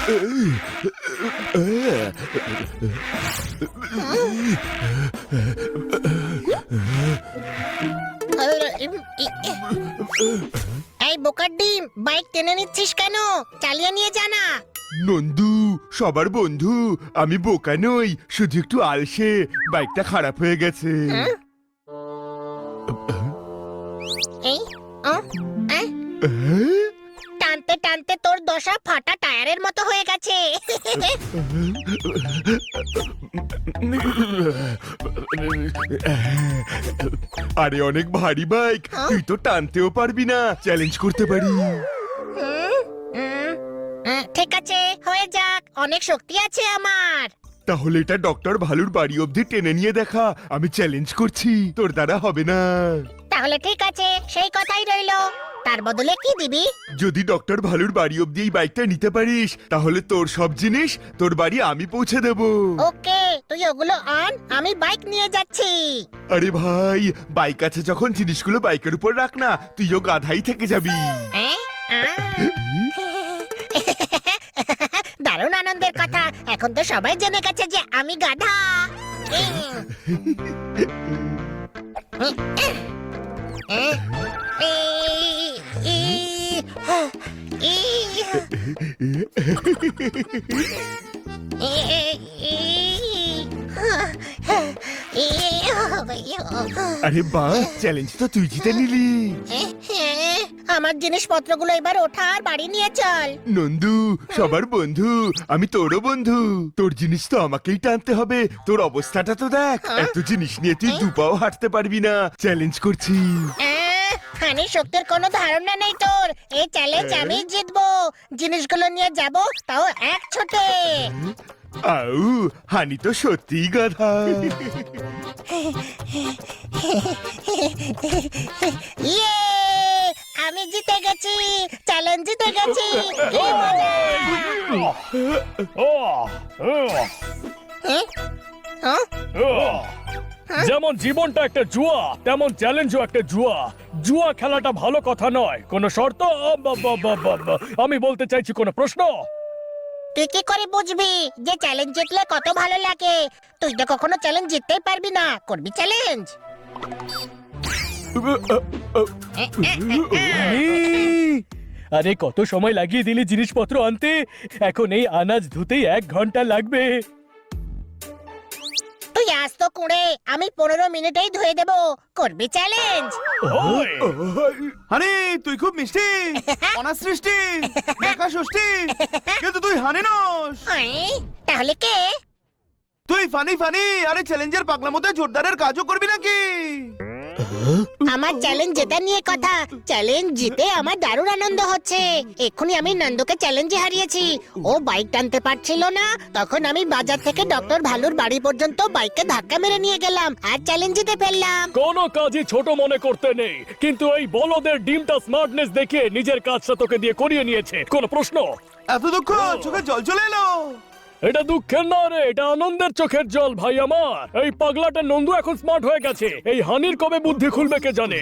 এই বোকার ডিম, বাইক টেনে নিচ্ছিস কেন? চালিয়ে নিয়ে জানা। নন্দু সবার বন্ধু, আমি বোকা নই, শুধু একটু আলসে। বাইকটা খারাপ হয়ে গেছে। এই টানতে টানতে তোর দশা ফাটা টায়ারের মতো হয়ে গেছে। আরে অনেক ভারী বাইক, তুই তো টানতেও পারবি না। চ্যালেঞ্জ করতে পারি। ঠিক আছে, হয়ে যাক, অনেক শক্তি আছে আমার। তাহলে এটা ডক্টর ভালুর বাড়ি অবধি টেনে নিয়ে দেখা। আমি চ্যালেঞ্জ করছি, তোর দ্বারা হবে না। তাহলে ঠিক আছে, সেই কথাই রইলো। তার বদলে কি দিবি? যদি ডক্টর ভালুর বাড়ি অবধি এই বাইকটা নিতে পারিস, তাহলে তোর সব জিনিস তোর বাড়ি আমি পৌঁছে দেব। ওকে, তুই ওগুলো আন, আমি বাইক নিয়ে যাচ্ছি। আরে ভাই, বাইক আছে যখন জিনিসগুলো বাইকের উপর রাখ না, তুইও গাধাই থেকে যাবি। দারুণ আনন্দের কথা। এখন তো সবাই জেনে গেছে যে আমি গাধা। আরে বাহ, চ্যালেঞ্জ তো তুই জিতে নিলি। আমার জিনিসপত্রগুলো এবার ওঠা আর বাড়ি নিয়ে চল। নন্দু সবার বন্ধু, আমি তোরও বন্ধু। তোর জিনিস তো আমাকেই টানতে হবে। তোর অবস্থাটা তো দেখ, এত জিনিস নিয়ে তুই দুপাও হাঁটতে পারবি না। চ্যালেঞ্জ করছি। হানির শক্তির কোনো ধারণা নেই তোর। এই চ্যালেঞ্জ আমি জিতবো। জিনিসগুলো নিয়ে যাব, তাও এক ছোটে। আউ, হানি তো সত্যিই গাধা। ইয়ে, আমি জিতে গেছি, চ্যালেঞ্জ জিতে গেছি। কি মজা! যেমন জীবনটা একটা জুয়া, তেমন চ্যালেঞ্জও একটা জুয়া। জুয়া খেলাটা ভালো কথা নয়। কোনো শর্ত? আমি বলতে চাইছি, কোনো প্রশ্ন? তুই কি করে বুঝবি যে চ্যালেঞ্জ জিতলে কত ভালো লাগে? তুই তো কখনো চ্যালেঞ্জ জিততেই পারবি না। করবি চ্যালেঞ্জ? আরে কত সময় লাগিয়ে দিলি জিনিসপত্র আনতে। এখন এই আনাজ ধুতেই 1 ঘন্টা লাগবে। তুই আজ তো কুড়ে, আমি 15 মিনিটেই ধুয়ে দেবো। করবি চ্যালেঞ্জ? হানি তুই খুব মিষ্টি, অনার সৃষ্টি, দেখা ষষ্ঠী, কিন্তু তুই হানি নস। তাহলে কে? তুই ফানি ফানি। আরে চ্যালেঞ্জের পাগলামোতে জোরদারের কাজও করবি নাকি? আমার চ্যালেঞ্জ জেতা নিয়ে কথা। চ্যালেঞ্জ জিতে আমার দারুণ আনন্দ হচ্ছে। এক্ষুনি আমি নন্দকে চ্যালেঞ্জে হারিয়েছি। ও বাইক টানতে পারছিল না, তখন আমি বাজার থেকে ডক্টর ভালুর বাড়ি পর্যন্ত বাইকে ধাক্কা মেরে নিয়ে গেলাম আর চ্যালেঞ্জ জিতে ফেললাম। কোনো কাজই ছোট মনে করতে নেই, কিন্তু এই বলদের ডিমটা স্মার্টনেস দেখে নিজের কাজটা তোকে দিয়ে করিয়ে নিয়েছে। কোনো প্রশ্ন? এত দুঃখ, চোখে জল চলে এলো। এটা দুঃখের না রে, এটা আনন্দের চোখের জল ভাই আমার। এই পাগলাটা নন্দু এখন স্মার্ট হয়ে গেছে। এই হানির কবে বুদ্ধি খুলবে কে জানে।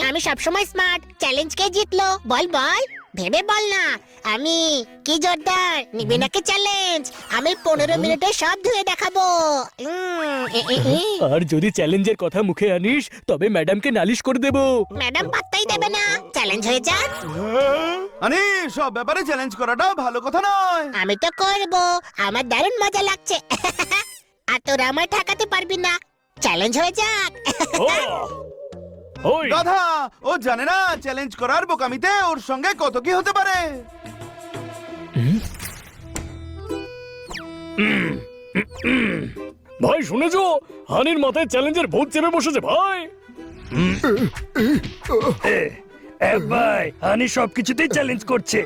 আমি সবসময় স্মার্ট। চ্যালেঞ্জ কে জিতলো বল বল, ভেবে বল না। আমি কি জোরদার, নিবি নাকি চ্যালেঞ্জ? আমি 15 মিনিটে সব ধুয়ে দেখাবো। আর যদি চ্যালেঞ্জের কথা মুখে আনিস, তবে ম্যাডামকে নালিশ করে দেব। ম্যাডাম পাত্তাই দেবে না। চ্যালেঞ্জ হয়ে যাক। হানি সব ব্যাপারে চ্যালেঞ্জ করাটা ভালো কথা নয়। আমি তো করবো, আমার দারুণ মজা লাগছে। আর তোরা আমার ঠেকাতে পারবি না। চ্যালেঞ্জ হয়ে যাক। ওই গাধা, ও জানে না চ্যালেঞ্জ করার বোকামিতে ওর সঙ্গে কত কি হতে পারে। ভাই শুনেছো, হানির মাথায় চ্যালেঞ্জের ভূত চেপে বসেছে ভাই। ভাই হানি সবকিছুতেই চ্যালেঞ্জ করছে।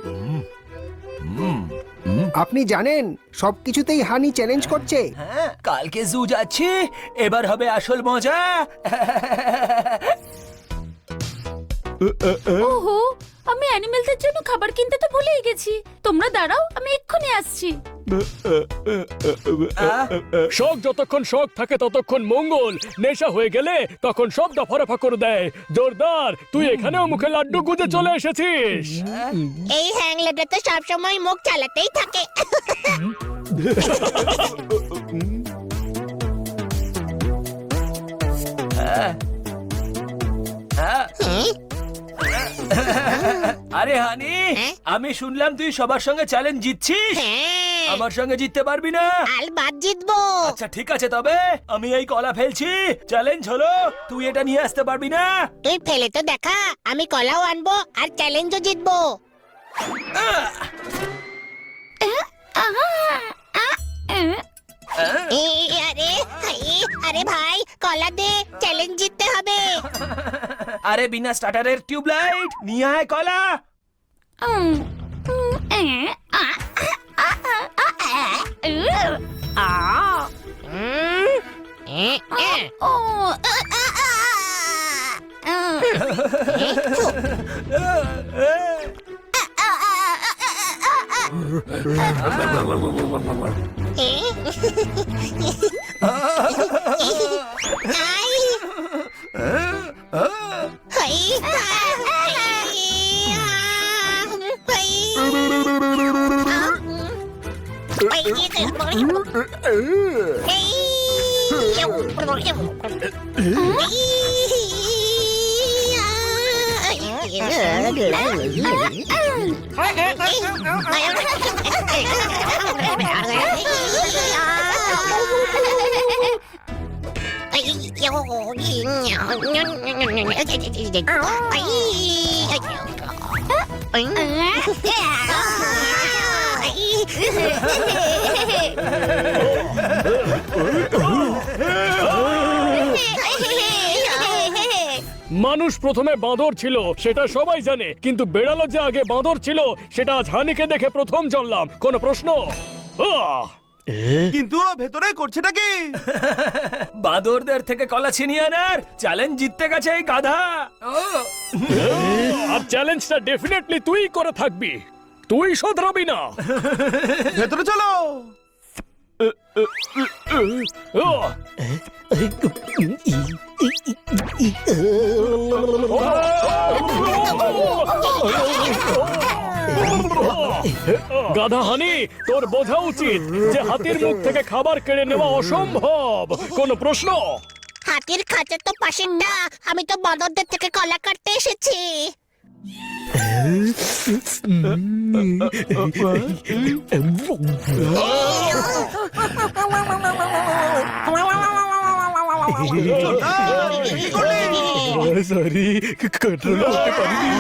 আপনি জানেন সবকিছুতেই হানি চ্যালেঞ্জ করছে। হ্যাঁ, কালকে জু যাচ্ছি, এবার হবে আসল মজা। ওহো, আমি অ্যানিমেলদের জন্য খাবার কিনতে তো ভুলেই গেছি। তোমরা দাঁড়াও, আমি এক্ষুনি আসছি। শখ যতক্ষণ শখ থাকে ততক্ষণ মঙ্গল, নেশা হয়ে গেলে তখন সব দফারফা করে দেয়। জোরদার, তুই এখানেও মুখে লাড্ডু গুঁজে চলে এসেছিস। এই হ্যাংলেটা তো সবসময় মুখ চালাতেই থাকে। আরে হানি, হ্যাঁ? আমি শুনলাম তুই সবার সঙ্গে চ্যালেঞ্জ জিতছিস। হ্যাঁ, আমার সঙ্গে জিততে পারবি না। আল বাদ জিতবো। আচ্ছা ঠিক আছে, তবে আমি এই কলা ফেলছি। চ্যালেঞ্জ হলো তুই এটা নিয়ে আসতে পারবি না। তুই ফেলে তো দেখা, আমি কলাও আনবো আর চ্যালেঞ্জও জিতবো। আরে আরে ভাই, কলা দে, চ্যালেঞ্জ জিততে হবে। আরে বিনা স্টার্টারের টিউবলাইট নিয়ে আয় কলা। মানুষ প্রথমে বাঁদর ছিল সেটা সবাই জানে, কিন্তু বেড়ালো যে আগে বাঁদর ছিল সেটা আজ হানিকে দেখে প্রথম জানলাম। কোনো প্রশ্ন? কিন্তু ও ভেতরে করছেটা কি? বাঁদরদের থেকে কলা ছিনিয়ে আনার চ্যালেঞ্জ জিততে গেছে এই গাধা। আর চ্যালেঞ্জটা ডেফিনেটলি তুই করে থাকবি, তুই শোধরাবি না। ভেতরে চলো। গাধা হানি, তোর বোঝা উচিত যে হাতির মুখ থেকে খাবার কেড়ে নেওয়া অসম্ভব। কোনো প্রশ্ন? হাতির খাঁচা তো পাশেরটা, আমি তো বাঁদরদের থেকে কলা কাটতে এসেছি। সরি, কন্ট্রোল করতে পারিনি।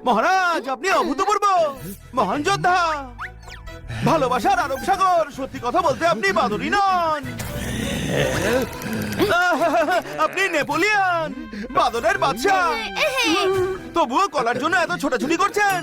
মহারাজ, আপনি অভূতপূর্ব মহান যোদ্ধা, ভালোবাসার আরব সাগর। সত্যি কথা বলতে আপনি বাদরই নন, আপনি নেপোলিয়ন, বাদরের বাদশাহ। তবুও কলার জন্য এত ছোটাছুটি করছেন।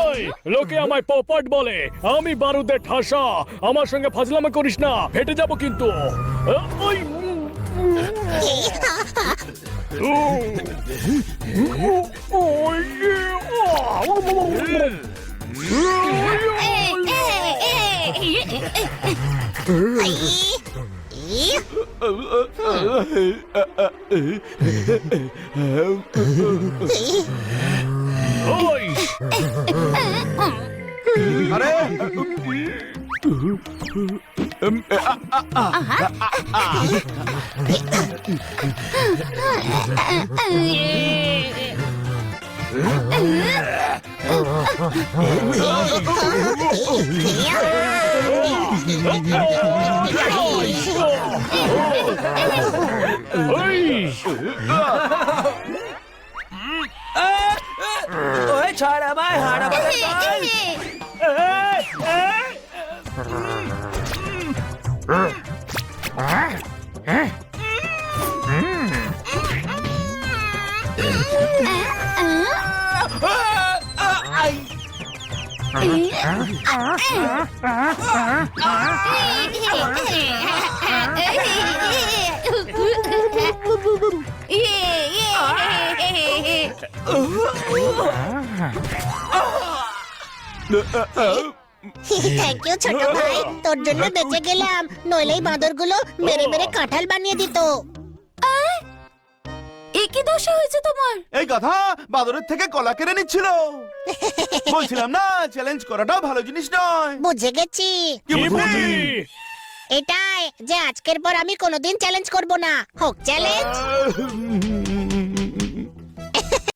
এই, লোকে আমায় পপাট বলে, আমি বারুদের ঠাসা। আমার সঙ্গে ফাজলামো করিস না, ফেটে যাব কিন্তু। ওই, ওই, আরে ওই! ওই ছাড় আমায়, হাড় আমাকে ছাড়। থ্যাংক ইউ ছোট ভাই, তোর জন্য বেঁচে গেলাম, নইলে এই বাঁদরগুলো মেরে মেরে কাঁঠাল বানিয়ে দিত। এ কি দশা হয়েছে তোমার? এই গাধা বাদরের থেকে কলা কেড়ে নিচ্ছিল। বলছিলাম না চ্যালেঞ্জ করাটাও ভালো জিনিস নয়। বুঝে গেছি, কি কি বুঝলি? বুঝলি? এটাই যে আজকের পর আমি কোনোদিন চ্যালেঞ্জ করব না। হোক চ্যালেঞ্জ।